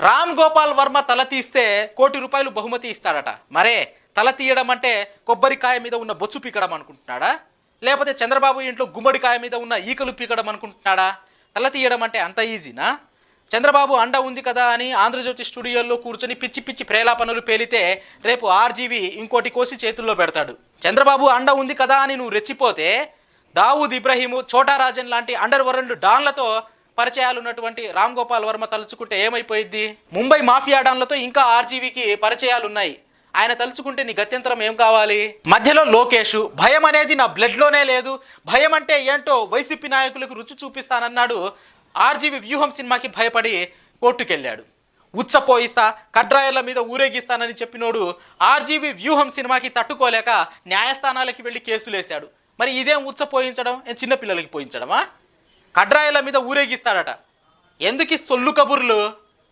రామ్ గోపాల్ వర్మ తల తీస్తే ₹1 కోటి బహుమతి ఇస్తాడట. మరే తల తీయడం అంటే కొబ్బరికాయ మీద ఉన్న బొచ్చు పీకడం అనుకుంటున్నాడా, లేకపోతే చంద్రబాబు ఇంట్లో గుమ్మడికాయ మీద ఉన్న ఈకలు పీకడం అనుకుంటున్నాడా? తల తీయడం అంటే అంత ఈజీనా? చంద్రబాబు అండ ఉంది కదా అని ఆంధ్రజ్యోతి స్టూడియోలో కూర్చొని పిచ్చి పిచ్చి ప్రేలాపనలు పేలితే రేపు ఆర్జీవి ఇంకోటి కోసి చేతుల్లో పెడతాడు. చంద్రబాబు అండ ఉంది కదా అని నువ్వు రెచ్చిపోతే దావూద్ ఇబ్రహీము, చోటా రాజన్ లాంటి అండర్ వరల్డ్ డాన్లతో పరిచయాలు ఉన్నటువంటి రామ్ గోపాల్ వర్మ తలుచుకుంటే ఏమైపోయిద్ది? ముంబై మాఫియా డాన్లతో ఇంకా ఆర్జీవికి పరిచయాలు ఉన్నాయి. ఆయన తలుచుకుంటే నీ గత్యంతరం ఏం కావాలి? మధ్యలో లోకేష్ భయం అనేది నా బ్లడ్లోనే లేదు, భయం అంటే ఏంటో వైసీపీ నాయకులకు రుచి చూపిస్తానన్నాడు. ఆర్జీవి వ్యూహం సినిమాకి భయపడి కోర్టుకెళ్ళాడు. ఉచ్చపోయిస్తా, కడ్రాయల మీద ఊరేగిస్తానని చెప్పినోడు ఆర్జీవి వ్యూహం సినిమాకి తట్టుకోలేక న్యాయస్థానాలకి వెళ్ళి కేసులేశాడు. మరి ఇదేం ఉచ్చపోయించడం? చిన్నపిల్లలకి పోయించడమా? కడ్రాయల మీద ఊరేగిస్తాడట. ఎందుకు సొల్లు కబుర్లు?